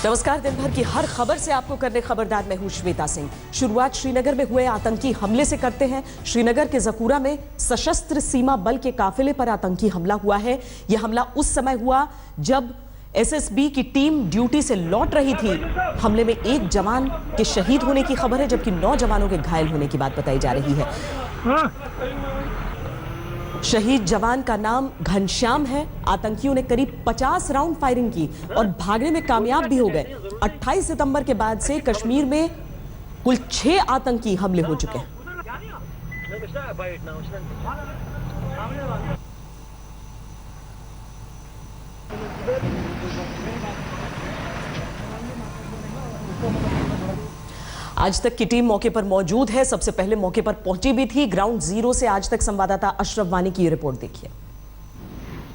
नमस्कार। दिन भर की हर खबर से आपको करने खबरदार मैं हूं श्वेता सिंह। शुरुआत श्रीनगर में हुए आतंकी हमले से करते हैं। श्रीनगर के जकूरा में सशस्त्र सीमा बल के काफिले पर आतंकी हमला हुआ है। यह हमला उस समय हुआ जब एसएसबी की टीम ड्यूटी से लौट रही थी। हमले में एक जवान के शहीद होने की खबर है, जबकि 9 जवानों के घायल होने की बात बताई जा रही है। शहीद जवान का नाम घनश्याम है। आतंकियों ने करीब 50 राउंड फायरिंग की और भागने में कामयाब भी हो गए। 28 सितंबर के बाद से कश्मीर में कुल 6 आतंकी हमले हो चुके हैं। आज तक की टीम मौके पर मौजूद है। सबसे पहले मौके पर पहुंची भी थी। ग्राउंड जीरो से आज तक संवाददाता अशरफ वानी की रिपोर्ट देखिए।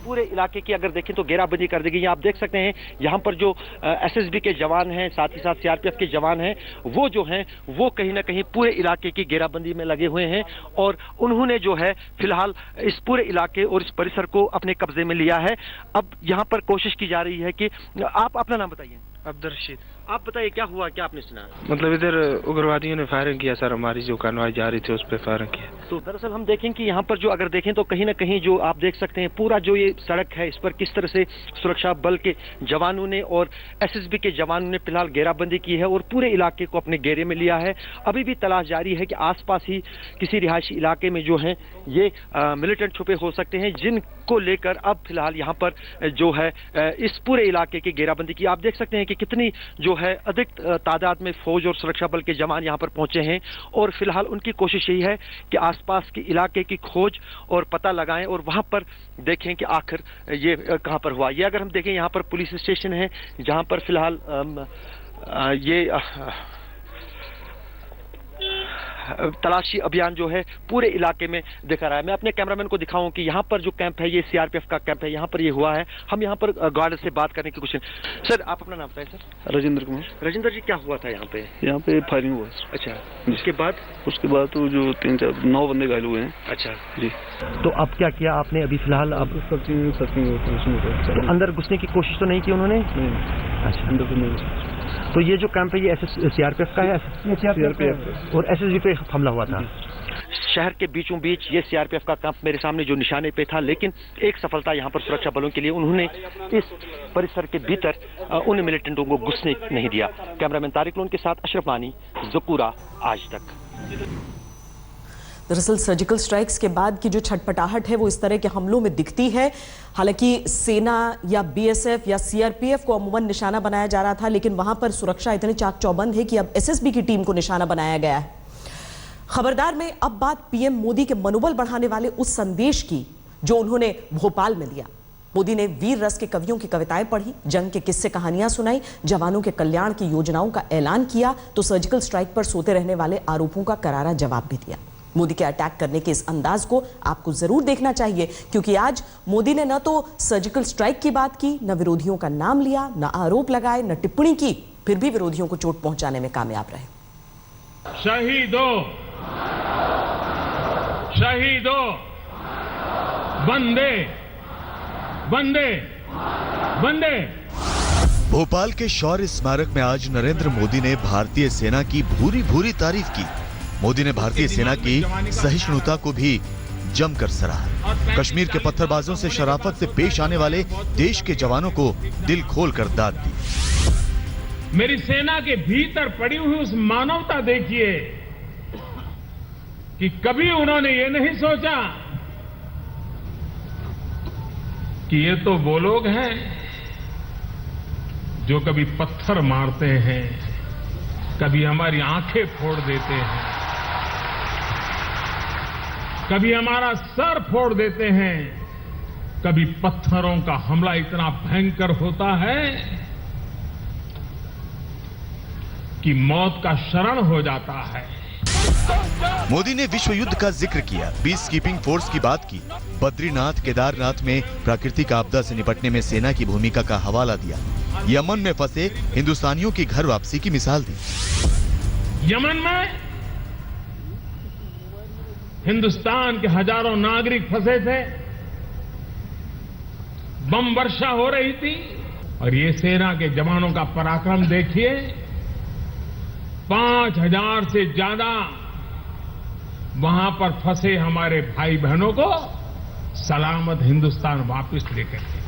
पूरे इलाके की अगर देखें तो घेराबंदी कर दी गई है। आप देख सकते हैं यहाँ पर जो एसएसबी के जवान हैं, साथ ही साथ सीआरपीएफ के जवान हैं, वो जो हैं वो कहीं ना कहीं पूरे इलाके की घेराबंदी में लगे हुए हैं और उन्होंने जो है फिलहाल इस पूरे इलाके और इस परिसर को अपने कब्जे में लिया है। अब यहाँ पर कोशिश की जा रही है कि आप अपना नाम बताइए। अब्दुल रशीद। आप बताइए क्या हुआ, क्या आपने सुना? मतलब इधर उग्रवादियों ने फायरिंग किया सर, हमारी जो कार्रवाई जा रही थी उस पर फायरिंग किया। तो दरअसल हम देखें कि यहाँ पर जो अगर देखें तो कहीं ना कहीं जो आप देख सकते हैं पूरा जो ये सड़क है इस पर किस तरह से सुरक्षा बल के जवानों ने और एसएसबी के जवानों ने फिलहाल घेराबंदी की है और पूरे इलाके को अपने घेरे में लिया है। अभी भी तलाश जारी है कि आसपास ही किसी रिहायशी इलाके में जो है ये मिलिटेंट छुपे हो सकते हैं, जिनको लेकर अब फिलहाल यहाँ पर जो है इस पूरे इलाके की घेराबंदी की। आप देख सकते हैं कि कितनी जो है अधिक तादाद में फौज और सुरक्षा बल के जवान यहाँ पर पहुंचे हैं और फिलहाल उनकी कोशिश यही है कि आसपास के इलाके की खोज और पता लगाएं और वहां पर देखें कि आखिर ये कहां पर हुआ। ये अगर हम देखें यहाँ पर पुलिस स्टेशन है जहां पर फिलहाल ये तलाशी अभियान जो है पूरे इलाके में दिखा रहा है। मैं अपने कैमरामैन को दिखाऊं कि यहाँ पर जो कैंप है ये सीआरपीएफ का कैंप है, यहाँ पर ये हुआ है। हम यहाँ पर गार्ड से बात करने की कोशिश। सर आप अपना नाम बताएं। सर राजेंद्र कुमार। राजेंद्र जी, क्या हुआ था यहाँ पे? यहाँ पे फायरिंग हुआ। अच्छा, उसके बाद तो जो 9 बंदे घायल हुए हैं। अच्छा जी। तो अब क्या किया आपने अभी फिलहाल? अब सर्चिंग तो अंदर घुसने की कोशिश तो नहीं की उन्होंने? नहीं। अच्छा, अंदर तो नहीं। तो ये जो कैंप है ये सीआरपीएफ का है? सीआरपीएफ और एसएसबी पे हमला हुआ था। शहर के बीचों बीच ये सीआरपीएफ का कैंप मेरे सामने जो निशाने पे था, लेकिन एक सफलता यहाँ पर सुरक्षा बलों के लिए, उन्होंने इस परिसर के भीतर उन मिलिटेंटों को घुसने नहीं दिया। कैमरामैन तारिक लोन के साथ अशरफ वानी, ज़कूरा, आज तक। दरअसल सर्जिकल स्ट्राइक्स के बाद की जो छटपटाहट है वो इस तरह के हमलों में दिखती है। हालांकि सेना या बीएसएफ या सीआरपीएफ को अमूमन निशाना बनाया जा रहा था, लेकिन वहां पर सुरक्षा इतनी चाक चौबंद है कि अब एसएसबी की टीम को निशाना बनाया गया है। खबरदार में अब बात पीएम मोदी के मनोबल बढ़ाने वाले उस संदेश की जो उन्होंने भोपाल में दिया। मोदी ने वीर रस के कवियों की कविताएं पढ़ी, जंग के किस्से कहानियां सुनाई, जवानों के कल्याण की योजनाओं का ऐलान किया, तो सर्जिकल स्ट्राइक पर सोते रहने वाले आरोपों का करारा जवाब भी दिया। मोदी के अटैक करने के इस अंदाज को आपको जरूर देखना चाहिए, क्योंकि आज मोदी ने न तो सर्जिकल स्ट्राइक की बात की, न विरोधियों का नाम लिया, न आरोप लगाए, न टिप्पणी की, फिर भी विरोधियों को चोट पहुंचाने में कामयाब रहे। शहीदों, शहीदों, वंदे वंदे वंदे। भोपाल के शौर्य स्मारक में आज नरेंद्र मोदी ने भारतीय सेना की भूरी भूरी तारीफ की। मोदी ने भारतीय सेना की सहिष्णुता को भी जमकर सराहा। कश्मीर के पत्थरबाजों से शराफत से पेश आने वाले देश के जवानों को दिल खोलकर दाद दी। मेरी सेना के भीतर पड़ी हुई उस मानवता देखिए कि कभी उन्होंने ये नहीं सोचा कि ये तो वो लोग हैं जो कभी पत्थर मारते हैं, कभी हमारी आंखें फोड़ देते हैं, कभी हमारा सर फोड़ देते हैं, कभी पत्थरों का हमला इतना भयंकर होता है कि मौत का शरण हो जाता है। मोदी ने विश्व युद्ध का जिक्र किया, पीस कीपिंग फोर्स की बात की, बद्रीनाथ केदारनाथ में प्राकृतिक आपदा से निपटने में सेना की भूमिका का हवाला दिया, यमन में फंसे हिंदुस्तानियों की घर वापसी की मिसाल दी। यमन में हिंदुस्तान के हजारों नागरिक फंसे थे, बम वर्षा हो रही थी, और ये सेना के जवानों का पराक्रम देखिए, 5000 से ज्यादा वहां पर फंसे हमारे भाई बहनों को सलामत हिंदुस्तान वापस लेकर गए।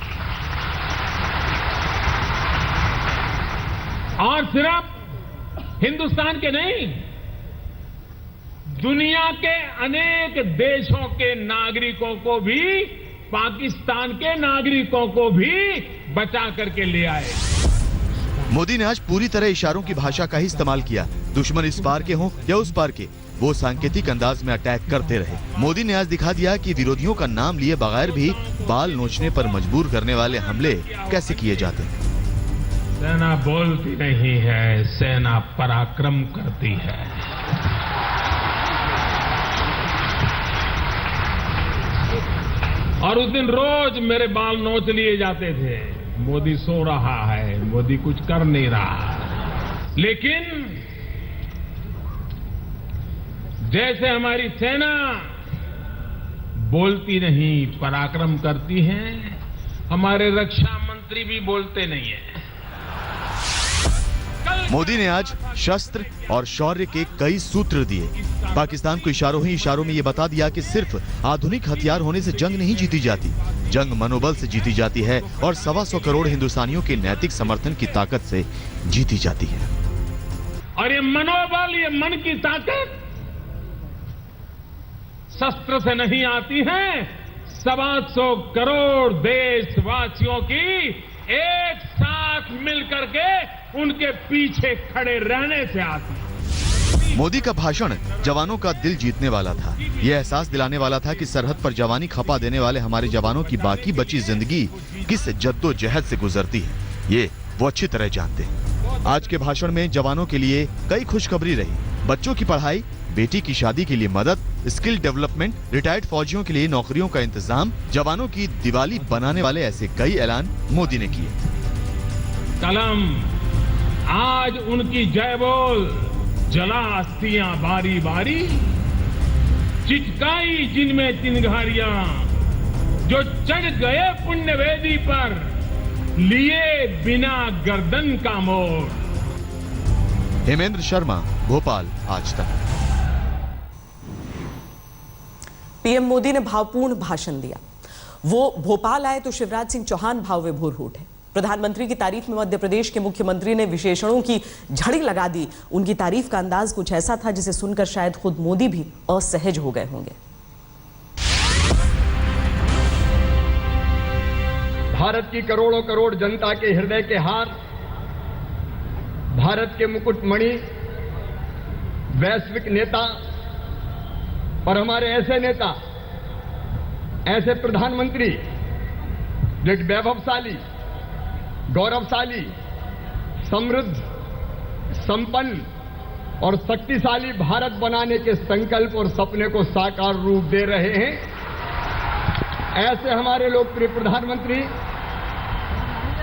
और सिर्फ हिंदुस्तान के नहीं, दुनिया के अनेक देशों के नागरिकों को भी, पाकिस्तान के नागरिकों को भी बचा करके ले आए। मोदी ने आज पूरी तरह इशारों की भाषा का ही इस्तेमाल किया। दुश्मन इस पार के हों या उस पार के, वो सांकेतिक अंदाज में अटैक करते रहे। मोदी ने आज दिखा दिया कि विरोधियों का नाम लिए बगैर भी बाल नोचने पर मजबूर करने वाले हमले कैसे किए जाते हैं। सेना बोलती नहीं है, सेना पराक्रम करती है। और उस दिन रोज मेरे बाल नोच लिए जाते थे। मोदी सो रहा है, मोदी कुछ कर नहीं रहा। लेकिन जैसे हमारी सेना बोलती नहीं, पराक्रम करती है, हमारे रक्षा मंत्री भी बोलते नहीं है। मोदी ने आज शस्त्र और शौर्य के कई सूत्र दिए। पाकिस्तान को इशारों ही इशारों में ये बता दिया कि सिर्फ आधुनिक हथियार होने से जंग नहीं जीती जाती, जंग मनोबल से जीती जाती है और 125 करोड़ हिंदुस्तानियों के नैतिक समर्थन की ताकत से जीती जाती है। और ये मनोबल, ये मन की ताकत शस्त्र से नहीं आती है, 125 करोड़ देशवासियों की एक साथ मिलकर के उनके पीछे खड़े रहने से आती है। मोदी का भाषण जवानों का दिल जीतने वाला था। यह एहसास दिलाने वाला था कि सरहद पर जवानी खपा देने वाले हमारे जवानों की बाकी बची जिंदगी किस जद्दोजहद से गुजरती है, ये वो अच्छी तरह जानते हैं। आज के भाषण में जवानों के लिए कई खुशखबरी रही। बच्चों की पढ़ाई, बेटी की शादी के लिए मदद, स्किल डेवलपमेंट, रिटायर्ड फौजियों के लिए नौकरियों का इंतजाम, जवानों की दिवाली बनाने वाले ऐसे कई ऐलान मोदी ने किए। कलम आज उनकी जय बोल, जला अस्थियां बारी बारी, चिटकाई जिनमें चिंगारियां, जो चढ़ गए पुण्य वेदी पर, लिए बिना गर्दन का मोड़। हेमेंद्र शर्मा, भोपाल, आज तक। पीएम मोदी ने भावपूर्ण भाषण दिया। वो भोपाल आए तो शिवराज सिंह चौहान भाव विभोर हो उठे। प्रधानमंत्री की तारीफ में मध्य प्रदेश के मुख्यमंत्री ने विशेषणों की झड़ी लगा दी। उनकी तारीफ का अंदाज कुछ ऐसा था जिसे सुनकर शायद खुद मोदी भी असहज हो गए होंगे। भारत की करोड़ों करोड़ जनता के हृदय के हार, भारत के मुकुटमणि, वैश्विक नेता और हमारे ऐसे नेता, ऐसे प्रधानमंत्री जो एक वैभवशाली, गौरवशाली, समृद्ध, संपन्न और शक्तिशाली भारत बनाने के संकल्प और सपने को साकार रूप दे रहे हैं, ऐसे हमारे लोकप्रिय प्रधानमंत्री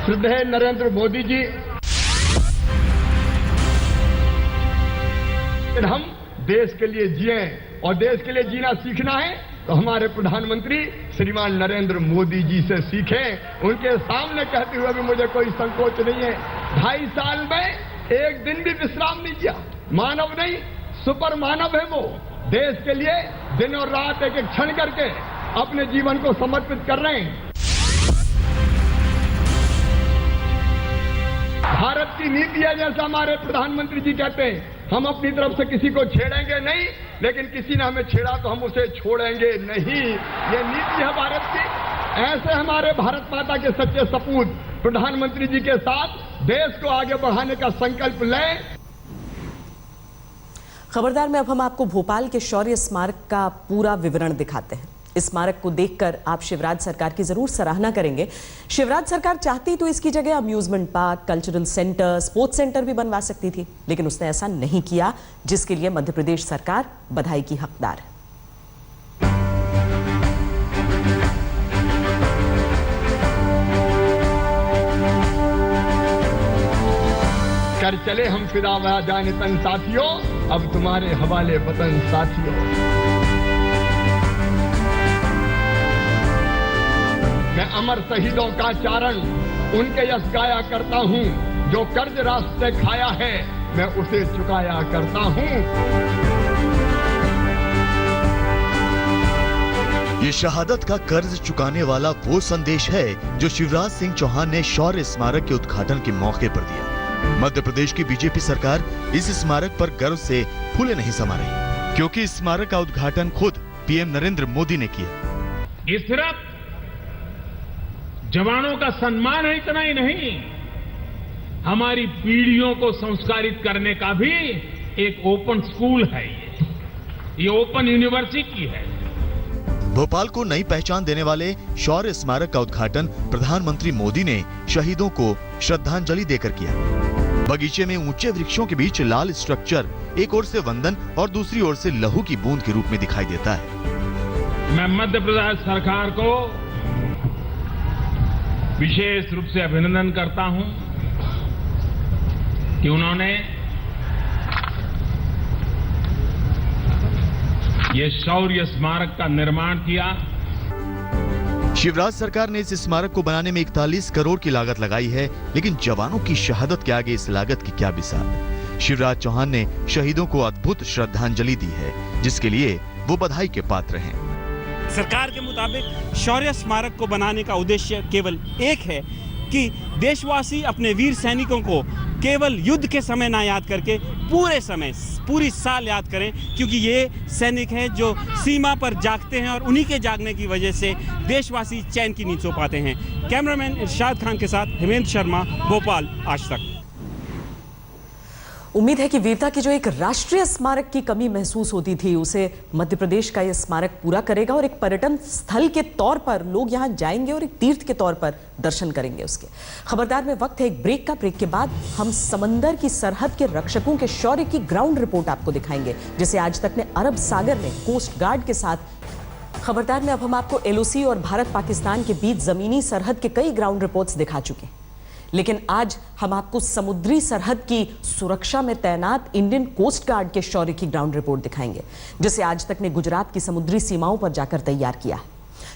श्रद्धेय नरेंद्र मोदी जी, हम देश के लिए जिए और देश के लिए जीना सीखना है तो हमारे प्रधानमंत्री श्रीमान नरेंद्र मोदी जी से सीखें। उनके सामने कहते हुए भी मुझे कोई संकोच नहीं है। 2.5 साल में एक दिन भी विश्राम नहीं किया। मानव नहीं, सुपर मानव है वो। देश के लिए दिन और रात एक एक क्षण करके अपने जीवन को समर्पित कर रहे हैं। भारत की नीति है, जैसा हमारे प्रधानमंत्री जी कहते हैं, हम अपनी तरफ से किसी को छेड़ेंगे नहीं, लेकिन किसी ने हमें छेड़ा तो हम उसे छोड़ेंगे नहीं। ये नीति है भारत की। ऐसे हमारे भारत माता के सच्चे सपूत प्रधानमंत्री जी के साथ देश को आगे बढ़ाने का संकल्प लें। खबरदार में अब हम आपको भोपाल के शौर्य स्मारक का पूरा विवरण दिखाते हैं। इस स्मारक को देखकर आप शिवराज सरकार की जरूर सराहना करेंगे। शिवराज सरकार चाहती तो इसकी जगह amusement park, cultural centre, sports centre भी बनवा सकती थी, लेकिन उसने ऐसा नहीं किया, जिसके लिए मध्य प्रदेश सरकार बधाई की हकदार है। कर चले हम फिदा वहा जाने तन साथियों, अब तुम्हारे हवाले वतन साथियों। मैं अमर शहीदों का चारण उनके यश गाया करता हूँ। जो कर्ज रास्ते खाया है मैं उसे चुकाया करता हूँ। ये शहादत का कर्ज चुकाने वाला वो संदेश है जो शिवराज सिंह चौहान ने शौर्य स्मारक के उद्घाटन के मौके पर दिया। मध्य प्रदेश की बीजेपी सरकार इस स्मारक पर गर्व से फूले नहीं समा रही, क्योंकि इस स्मारक का उद्घाटन खुद पीएम नरेंद्र मोदी ने किया। ये सिर्फ जवानों का सम्मान है इतना ही नहीं, हमारी पीढ़ियों को संस्कारित करने का भी एक ओपन स्कूल है। ये ओपन यूनिवर्सिटी है। भोपाल को नई पहचान देने वाले शौर्य स्मारक का उद्घाटन प्रधानमंत्री मोदी ने शहीदों को श्रद्धांजलि देकर किया। बगीचे में ऊंचे वृक्षों के बीच लाल स्ट्रक्चर एक ओर से वंदन और दूसरी ओर से लहू की बूंद के रूप में दिखाई देता है। मैं मध्य प्रदेश सरकार को विशेष रूप से अभिनंदन करता हूं कि उन्होंने ये शौर्य स्मारक का निर्माण किया। शिवराज सरकार ने इस स्मारक को बनाने में 41 करोड़ की लागत लगाई है, लेकिन जवानों की शहादत के आगे इस लागत की क्या मिसाल। शिवराज चौहान ने शहीदों को अद्भुत श्रद्धांजलि दी है, जिसके लिए वो बधाई के पात्र हैं। सरकार के मुताबिक शौर्य स्मारक को बनाने का उद्देश्य केवल एक है कि देशवासी अपने वीर सैनिकों को केवल युद्ध के समय ना याद करके पूरी साल याद करें, क्योंकि ये सैनिक हैं जो सीमा पर जागते हैं और उन्हीं के जागने की वजह से देशवासी चैन की नींद सो पाते हैं। कैमरामैन इरशाद खान के साथ हेमंत शर्मा, भोपाल, आज तक। उम्मीद है कि वीरता की जो एक राष्ट्रीय स्मारक की कमी महसूस होती थी, उसे मध्य प्रदेश का यह स्मारक पूरा करेगा और एक पर्यटन स्थल के तौर पर लोग यहां जाएंगे और एक तीर्थ के तौर पर दर्शन करेंगे उसके। खबरदार में वक्त है एक ब्रेक का। ब्रेक के बाद हम समंदर की सरहद के रक्षकों के शौर्य की ग्राउंड रिपोर्ट आपको दिखाएंगे, जिसे आज तक ने अरब सागर में कोस्ट गार्ड के साथ। खबरदार में अब हम आपको एलओसी और भारत पाकिस्तान के बीच जमीनी सरहद के कई ग्राउंड रिपोर्ट्स दिखा चुके हैं, लेकिन आज हम आपको समुद्री सरहद की सुरक्षा में तैनात इंडियन कोस्ट गार्ड के शौर्य की ग्राउंड रिपोर्ट दिखाएंगे, जिसे आज तक ने गुजरात की समुद्री सीमाओं पर जाकर तैयार किया है।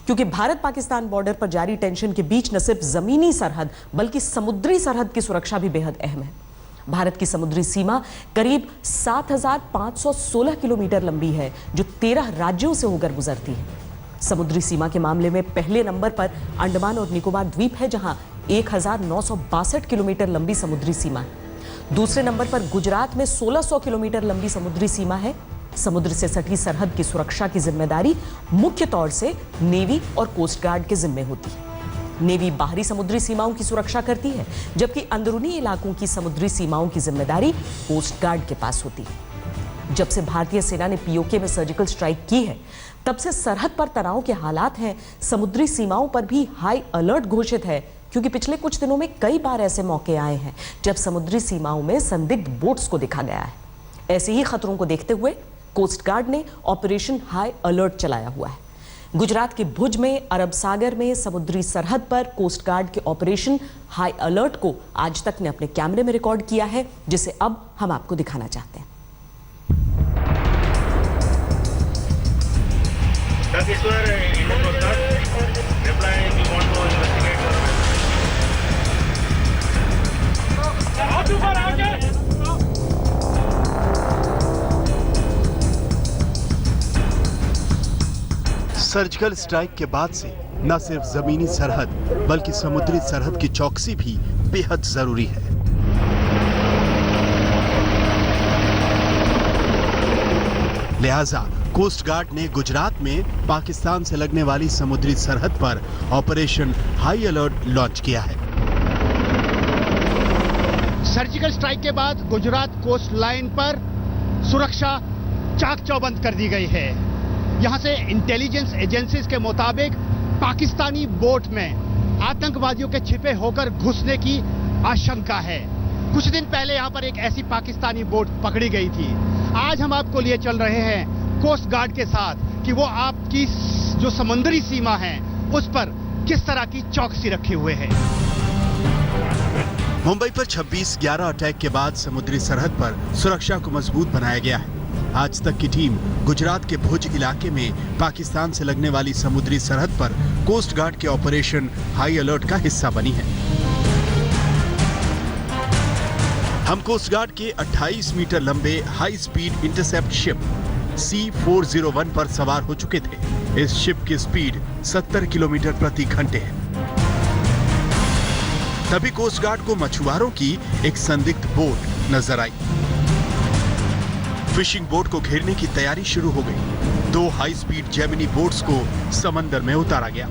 क्योंकि भारत पाकिस्तान बॉर्डर पर जारी टेंशन के बीच न सिर्फ जमीनी सरहद बल्कि समुद्री सरहद की सुरक्षा भी बेहद अहम है। भारत की समुद्री सीमा करीब 7,516 किलोमीटर लंबी है, जो 13 राज्यों से होकर गुजरती है। समुद्री सीमा के मामले में पहले नंबर पर अंडमान और निकोबार द्वीप है, जहां 1,962 किलोमीटर लंबी समुद्री सीमा है। दूसरे नंबर पर गुजरात में 1,600 किलोमीटर लंबी समुद्री सीमा है। समुद्र से सटी सरहद की सुरक्षा की जिम्मेदारी मुख्य तौर से नेवी और कोस्ट गार्ड के जिम्मे होती है। नेवी बाहरी समुद्री सीमाओं की सुरक्षा करती है, जबकि अंदरूनी इलाकों की समुद्री सीमाओं की जिम्मेदारी कोस्ट गार्ड के पास होती है। जब से भारतीय सेना ने पीओके में सर्जिकल स्ट्राइक की है, तब से सरहद पर तनाव के हालात हैं। समुद्री सीमाओं पर भी हाई अलर्ट घोषित है, क्योंकि पिछले कुछ दिनों में कई बार ऐसे मौके आए हैं जब समुद्री सीमाओं में संदिग्ध बोट्स को देखा गया है। ऐसे ही खतरों को देखते हुए कोस्ट गार्ड ने ऑपरेशन हाई अलर्ट चलाया हुआ है। गुजरात के भुज में, अरब सागर में समुद्री सरहद पर कोस्ट गार्ड के ऑपरेशन हाई अलर्ट को आज तक ने अपने कैमरे में रिकॉर्ड किया है, जिसे अब हम आपको दिखाना चाहते हैं। सर्जिकल स्ट्राइक के बाद से न सिर्फ जमीनी सरहद बल्कि समुद्री सरहद की चौकसी भी बेहद जरूरी है। लिहाजा कोस्ट गार्ड ने गुजरात में पाकिस्तान से लगने वाली समुद्री सरहद पर ऑपरेशन हाई अलर्ट लॉन्च किया है। सर्जिकल स्ट्राइक के बाद गुजरात कोस्ट लाइन पर सुरक्षा चाक चौबंद कर दी गई है। यहां से इंटेलिजेंस एजेंसीज के मुताबिक पाकिस्तानी बोट में आतंकवादियों के छिपे होकर घुसने की आशंका है। कुछ दिन पहले यहां पर एक ऐसी पाकिस्तानी बोट पकड़ी गई थी। आज हम आपको लिए चल रहे हैं कोस्ट गार्ड के साथ कि वो आपकी जो समुद्री सीमा है उस पर किस तरह की चौकसी रखे हुए है। मुंबई पर 26/11 अटैक के बाद समुद्री सरहद पर सुरक्षा को मजबूत बनाया गया है। आज तक की टीम गुजरात के भुज इलाके में पाकिस्तान से लगने वाली समुद्री सरहद पर कोस्ट गार्ड के ऑपरेशन हाई अलर्ट का हिस्सा बनी है। हम कोस्ट गार्ड के 28 मीटर लंबे high speed intercept ship C401 पर सवार हो चुके थे। इस शिप की स्पीड 70 किलोमीटर प्रति घंटे है। तभी कोस्ट गार्ड को मछुआरों की एक संदिग्ध बोट नजर आई। फिशिंग बोट को घेरने की तैयारी शुरू हो गई। 2 हाई स्पीड जेमिनी बोट्स को समंदर में उतारा गया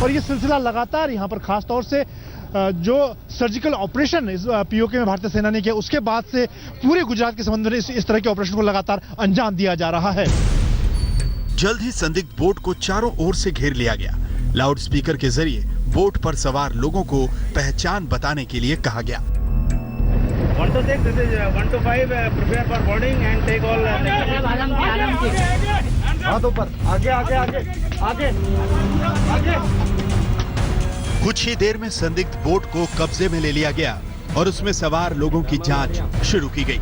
और ये सिलसिला लगातार यहाँ पर खास तौर से जो सर्जिकल ऑपरेशन इस पीओके में भारतीय सेना ने किया, उसके बाद से पूरे गुजरात के समंदर में इस तरह के ऑपरेशन को लगातार अंजाम दिया जा रहा है। जल्द ही संदिग्ध बोट को चारों ओर से घेर लिया गया। लाउड स्पीकर के जरिए बोट पर सवार लोगों को पहचान बताने के लिए कहा गया। 1 to 6, this is 1 to 5, prepare for boarding and take all. हाथ ऊपर, आगे आगे आगे आगे आगे। कुछ ही देर में संदिग्ध बोट को कब्जे में ले लिया गया और उसमें सवार लोगों की जांच शुरू की गई।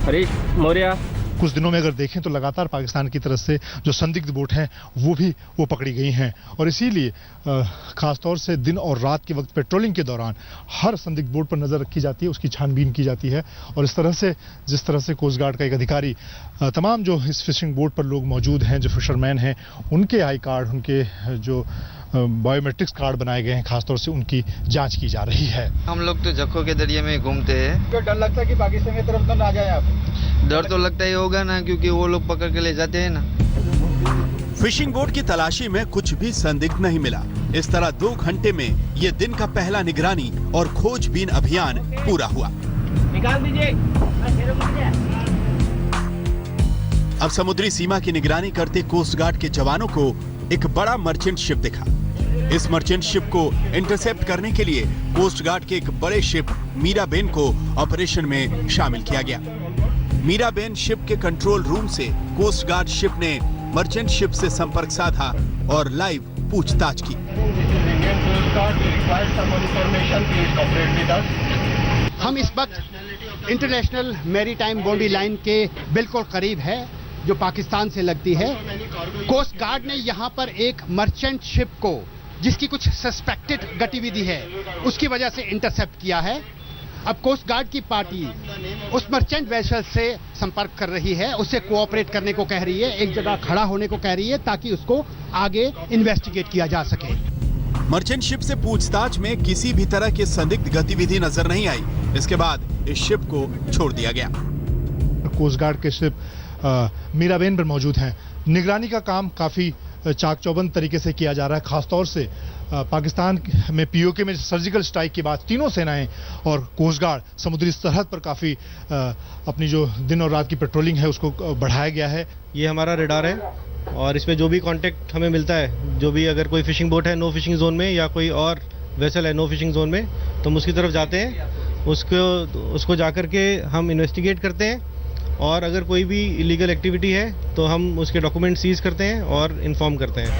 हरीश मौर्य। कुछ दिनों में अगर देखें तो लगातार पाकिस्तान की तरफ से जो संदिग्ध बोट हैं वो पकड़ी गई हैं और इसीलिए खासतौर से दिन और रात के वक्त पेट्रोलिंग के दौरान हर संदिग्ध बोट पर नजर रखी जाती है, उसकी छानबीन की जाती है और इस तरह से जिस तरह से कोस्ट गार्ड का एक अधिकारी तमाम जो इस फिशिंग बोट पर लोग मौजूद हैं, जो फिशरमैन हैं, उनके आई कार्ड, उनके जो बायोमेट्रिक्स कार्ड बनाए गए हैं, खासतौर से उनकी जांच की जा रही है। हम लोग तो जखों के दरिए में घूमते हैं। तो डर लगता है कि पाकिस्तान की तरफ तो ना जाए आप? डर तो लगता ही होगा ना, क्योंकि वो लोग पकड़ के ले जाते हैं ना। फिशिंग बोट की तलाशी में कुछ भी संदिग्ध नहीं मिला। इस तरह 2 घंटे में ये दिन का पहला निगरानी और खोजबीन अभियान पूरा हुआ। निकाल दीजिए। अब समुद्री सीमा की निगरानी करते कोस्ट गार्ड के जवानों को एक बड़ा मर्चेंट शिप दिखा। इस मर्चेंट शिप को इंटरसेप्ट करने के लिए कोस्ट गार्ड के एक बड़े शिप मीराबेन को ऑपरेशन में शामिल किया गया। मीराबेन शिप के कंट्रोल रूम से कोस्ट गार्ड शिप ने मर्चेंट शिप से संपर्क साधा और लाइव पूछताछ की। हम इस वक्त इंटरनेशनल मैरीटाइम बाउंड्री लाइन के बिल्कुल करीब है, जो पाकिस्तान से लगती है। कोस्ट गार्ड ने यहाँ पर एक मर्चेंट शिप को, जिसकी कुछ सस्पेक्टेड गतिविधि है, उसकी वजह से इंटरसेप्ट किया है। अब कोस्ट गार्ड की पार्टी उस मर्चेंट वेसल से संपर्क कर रही है, उससे कोऑपरेट करने को कह रही है, एक जगह खड़ा होने को कह रही है ताकि उसको आगे इन्वेस्टिगेट किया जा सके। मर्चेंट शिप से पूछताछ में किसी भी तरह की संदिग्ध गतिविधि नजर नहीं आई। इसके बाद इस शिप को छोड़ दिया गया। कोस्ट गार्ड के शिप मीराबेन पर मौजूद हैं। निगरानी का काम काफी चाक चौबंद तरीके से किया जा रहा है। खासतौर से पाकिस्तान में पीओके में सर्जिकल स्ट्राइक के बाद तीनों सेनाएं और कोस्ट गार्ड समुद्री सरहद पर काफी अपनी जो दिन और रात की पेट्रोलिंग है उसको बढ़ाया गया है। ये हमारा रडार है और इसमें जो भी कांटेक्ट हमें मिलता है, जो भी अगर कोई फिशिंग बोट है नो फिशिंग जोन में या कोई और वेसल है नो फिशिंग जोन में, तो हम उसकी तरफ जाते हैं। उसको जाकर के हम इन्वेस्टिगेट करते हैं और अगर कोई भी इलीगल एक्टिविटी है तो हम उसके डॉक्यूमेंट सीज करते हैं और इन्फॉर्म करते हैं।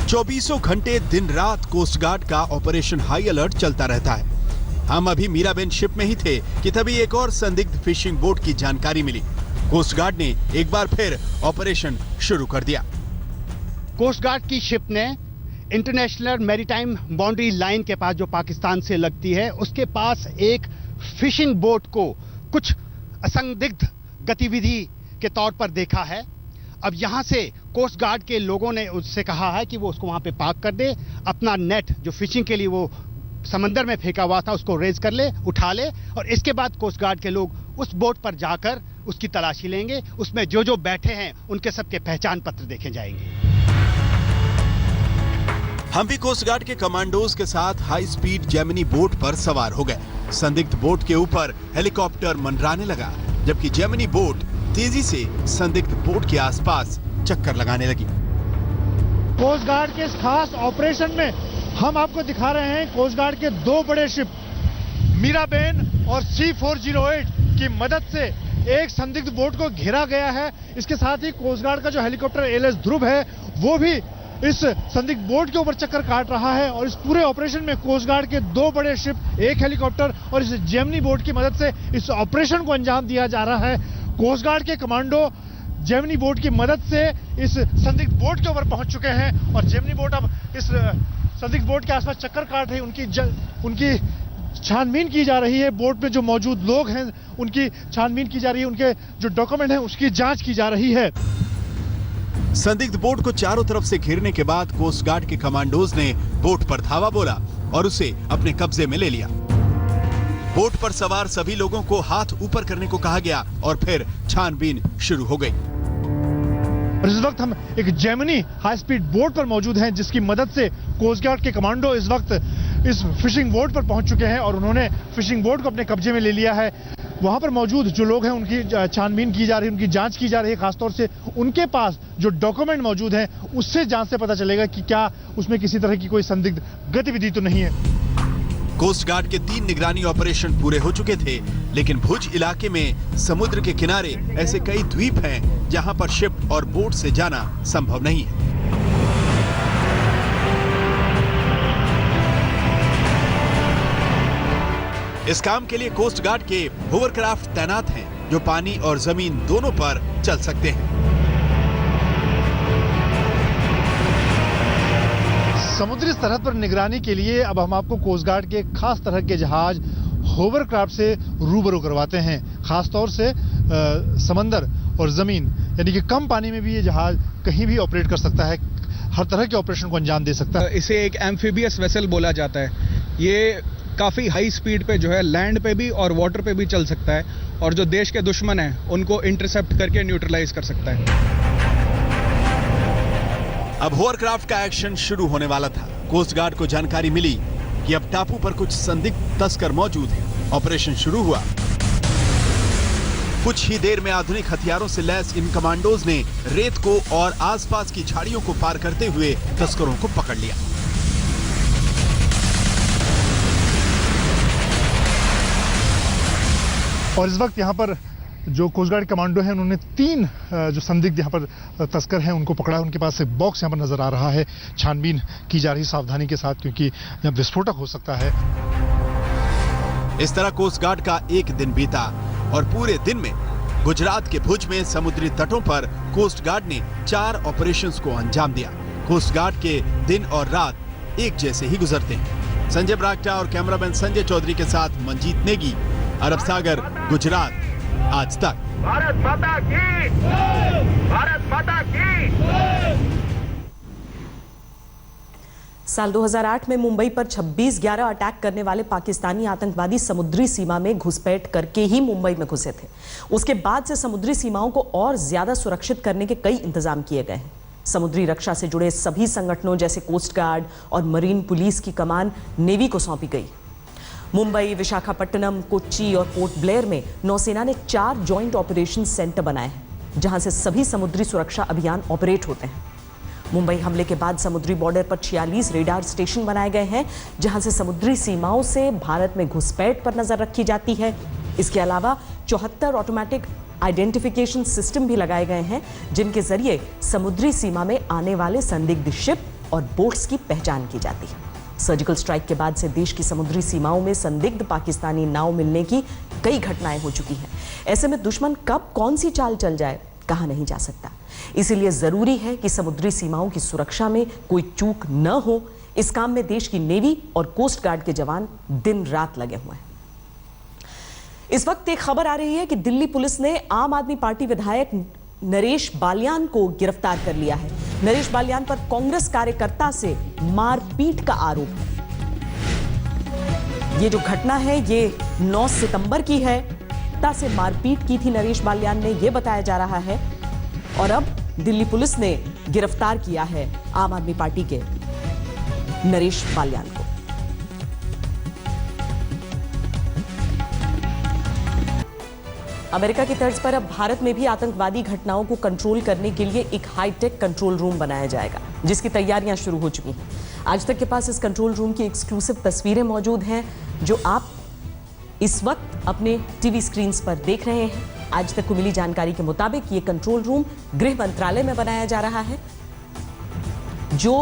24 घंटे दिन रात कोस्ट गार्ड का ऑपरेशन हाई अलर्ट चलता रहता है। हम अभी मीराबेन शिप में ही थे कि तभी एक और संदिग्ध फिशिंग बोट की जानकारी मिली। कोस्ट गार्ड ने एक बार फिर ऑपरेशन शुरू कर दिया। कोस्ट गार्ड की शिप ने इंटरनेशनल मैरीटाइम बाउंड्री लाइन के पास, जो पाकिस्तान से लगती है, उसके पास एक फिशिंग बोट को कुछ असंदिग्ध गतिविधि के तौर पर देखा है। अब यहां से कोस्ट गार्ड के लोगों ने उससे कहा है कि वो उसको वहां पे पार्क कर दे, अपना नेट जो फिशिंग के लिए वो समंदर में फेंका हुआ था उसको रेज कर ले, उठा ले, और इसके बाद कोस्ट गार्ड के लोग उस बोट पर जाकर उसकी तलाशी लेंगे। उसमें जो जो बैठे हैं उनके सबके पहचान पत्र देखे जाएंगे। हम भी कोस्ट गार्ड के कमांडोज के साथ हाई स्पीड जेमिनी बोट पर सवार हो गए। संदिग्ध बोट के ऊपर हेलीकॉप्टर मंडराने लगा, जबकि जेमिनी बोट तेजी से संदिग्ध बोट के आसपास चक्कर लगाने लगी। कोस्ट गार्ड के इस खास ऑपरेशन में हम आपको दिखा रहे हैं कोस्ट गार्ड के 2 बड़े शिप मीराबेन और C408 की मदद से एक संदिग्ध बोट को घेरा गया है। इसके साथ ही कोस्ट गार्ड का जो हेलीकॉप्टर ALS ध्रुव है वो भी इस संदिग्ध बोट के ऊपर चक्कर काट रहा है और इस पूरे ऑपरेशन में कोस्ट गार्ड के 2 बड़े शिप, एक हेलीकॉप्टर और इस जेमिनी बोट की मदद से इस ऑपरेशन को अंजाम दिया जा रहा है। कोस्ट गार्ड के कमांडो जेमिनी बोट की मदद से इस संदिग्ध बोट के ऊपर पहुंच चुके हैं और जेमिनी बोट अब इस संदिग्ध बोट के आसपास चक्कर काट रही, उनकी छानबीन की जा रही है। बोट में जो मौजूद लोग हैं उनकी छानबीन की जा रही है, उनके जो डॉक्यूमेंट हैं उसकी जांच की जा रही है। संदिग्ध बोट को चारों तरफ से घेरने के बाद कोस्ट गार्ड के कमांडोज ने बोट पर धावा बोला और उसे अपने कब्जे में ले लिया। बोट पर सवार सभी लोगों को हाथ ऊपर करने को कहा गया और फिर छानबीन शुरू हो गई। और इस वक्त हम एक जेमिनी हाई स्पीड बोट पर मौजूद हैं, जिसकी मदद से कोस्ट गार्ड के कमांडो इस वक्त इस फिशिंग बोट पर पहुंच चुके हैं और उन्होंने फिशिंग बोट को अपने कब्जे में ले लिया है। वहां पर मौजूद जो लोग हैं उनकी छानबीन की जा रही है, उनकी जांच की जा रही है। खासतौर से उनके पास जो डॉक्यूमेंट मौजूद हैं उससे जांच से पता चलेगा कि क्या उसमें किसी तरह की कोई संदिग्ध गतिविधि तो नहीं है। कोस्ट गार्ड के 3 निगरानी ऑपरेशन पूरे हो चुके थे, लेकिन भुज इलाके में समुद्र के किनारे ऐसे कई द्वीप हैं जहां पर शिप और बोट से जाना संभव नहीं है। इस काम के लिए कोस्ट गार्ड के होवरक्राफ्ट तैनात हैं, जो पानी और जमीन दोनों पर चल सकते हैं। समुद्री सरहद पर निगरानी के लिए अब हम आपको कोस्ट गार्ड के खास तरह के जहाज होवरक्राफ्ट से रूबरू करवाते हैं। खासतौर से समंदर और जमीन यानी कि कम पानी में भी ये जहाज कहीं भी ऑपरेट कर सकता है, हर तरह के ऑपरेशन को अंजाम दे सकता है। इसे एक एम्फीबियस वेसल बोला जाता है। ये काफी हाई स्पीड पे जो है लैंड पे भी और वाटर पे भी चल सकता है और जो देश के दुश्मन हैं उनको इंटरसेप्ट करके न्यूट्रलाइज कर सकता है। अब होवरक्राफ्ट का एक्शन शुरू होने वाला था। कोस्ट गार्ड को जानकारी मिली कि अब टापू पर कुछ संदिग्ध तस्कर मौजूद हैं। ऑपरेशन शुरू हुआ। कुछ ही देर में आधुनिक हथियारों से लैस इन कमांडोज ने रेत को और आसपास की झाड़ियों को पार करते हुए तस्करों को पकड़ लिया। और इस वक्त यहाँ पर जो कोस्ट गार्ड कमांडो हैं उन्होंने 3 जो संदिग्ध यहाँ पर तस्कर हैं उनको पकड़ा है। उनके पास एक बॉक्स यहाँ पर नजर आ रहा है। छानबीन की जा रही सावधानी के साथ, क्योंकि यहाँ विस्फोटक हो सकता है। इस तरह कोस्ट गार्ड का एक दिन बीता और पूरे दिन में गुजरात के भुज में समुद्री तटों पर कोस्ट गार्ड ने 4 ऑपरेशंस को अंजाम दिया। कोस्ट गार्ड के दिन और रात एक जैसे ही गुजरते हैं। संजय बरागटा और कैमरामैन संजय चौधरी के साथ मंजीत नेगी, अरब सागर, गुजरात, आज तक। भारत माता की, भारत माता की। साल 2008 में मुंबई पर 26/11 अटैक करने वाले पाकिस्तानी आतंकवादी समुद्री सीमा में घुसपैठ करके ही मुंबई में घुसे थे। उसके बाद से समुद्री सीमाओं को और ज्यादा सुरक्षित करने के कई इंतजाम किए गए हैं। समुद्री रक्षा से जुड़े सभी संगठनों जैसे कोस्ट गार्ड और मरीन पुलिस की कमान नेवी को सौंपी गई। मुंबई, विशाखापट्टनम, कोच्चि और पोर्ट ब्लेयर में नौसेना ने 4 जॉइंट ऑपरेशन सेंटर बनाए हैं, जहां से सभी समुद्री सुरक्षा अभियान ऑपरेट होते हैं। मुंबई हमले के बाद समुद्री बॉर्डर पर 46 रेडार स्टेशन बनाए गए हैं, जहां से समुद्री सीमाओं से भारत में घुसपैठ पर नजर रखी जाती है। इसके अलावा 74 ऑटोमेटिक आइडेंटिफिकेशन सिस्टम भी लगाए गए हैं, जिनके जरिए समुद्री सीमा में आने वाले संदिग्ध शिप और बोट्स की पहचान की जाती है। सर्जिकल स्ट्राइक के बाद से देश की समुद्री सीमाओं में संदिग्ध पाकिस्तानी नाव मिलने की कई घटनाएं हो चुकी हैं। ऐसे में दुश्मन कब कौन सी चाल चल जाए कहा नहीं जा सकता। इसीलिए जरूरी है कि समुद्री सीमाओं की सुरक्षा में कोई चूक न हो। इस काम में देश की नेवी और कोस्ट गार्ड के जवान दिन रात लगे हुए हैं। इस वक्त एक खबर आ रही है कि दिल्ली पुलिस ने आम आदमी पार्टी विधायक नरेश बालियान को गिरफ्तार कर लिया है। नरेश बालियान पर कांग्रेस कार्यकर्ता से मारपीट का आरोप है। ये जो घटना है ये 9 सितंबर की है। से मारपीट की थी नरेश बालियान ने, यह बताया जा रहा है। और अब दिल्ली पुलिस ने गिरफ्तार किया है आम आदमी पार्टी के नरेश बालियान को। अमेरिका की तर्ज पर अब भारत में भी आतंकवादी घटनाओं को कंट्रोल करने के लिए एक हाईटेक कंट्रोल रूम बनाया जाएगा, जिसकी तैयारियां शुरू हो चुकी हैं। आज तक के पास इस कंट्रोल रूम की एक्सक्लूसिव तस्वीरें मौजूद हैं, जो आप इस वक्त अपने टीवी स्क्रीन पर देख रहे हैं। आज तक को मिली जानकारी के मुताबिक ये कंट्रोल रूम गृह मंत्रालय में बनाया जा रहा है, जो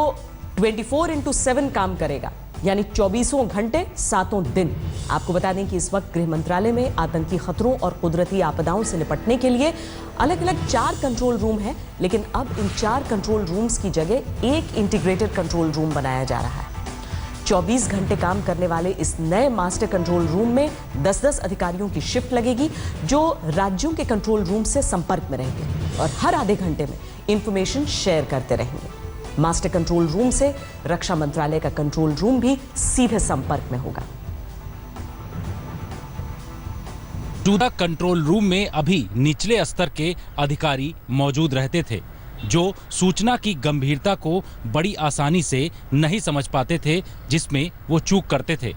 24/7 काम करेगा, यानी 24 घंटे 7 दिन। आपको बता दें कि इस वक्त गृह मंत्रालय में आतंकी खतरों और कुदरती आपदाओं से निपटने के लिए अलग अलग 4 कंट्रोल रूम हैं, लेकिन अब इन 4 कंट्रोल रूम्स की जगह एक इंटीग्रेटेड कंट्रोल रूम बनाया जा रहा है। 24 घंटे काम करने वाले इस नए मास्टर कंट्रोल रूम में 10-10 अधिकारियों की शिफ्ट लगेगी, जो राज्यों के कंट्रोल रूम से संपर्क में रहेंगे और हर आधे घंटे में इंफॉर्मेशन शेयर करते रहेंगे। मास्टर कंट्रोल रूम से रक्षा मंत्रालय का कंट्रोल रूम भी सीधे संपर्क में होगा। टूडा कंट्रोल रूम में अभी निचले स्तर के अधिकारी मौजूद रहते थे, जो सूचना की गंभीरता को बड़ी आसानी से नहीं समझ पाते थे, जिसमें वो चूक करते थे।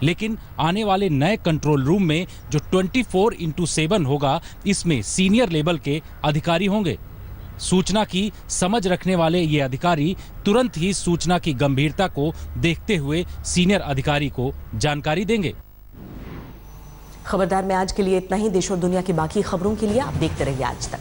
लेकिन आने वाले नए कंट्रोल रूम में जो 24/7 होगा, इसमें सीनियर लेवल के अधिकारी होंगे। सूचना की समझ रखने वाले ये अधिकारी तुरंत ही सूचना की गंभीरता को देखते हुए सीनियर अधिकारी को जानकारी देंगे। खबरदार में आज के लिए इतना ही। देश और दुनिया की बाकी खबरों के लिए आप देखते रहिए आज तक।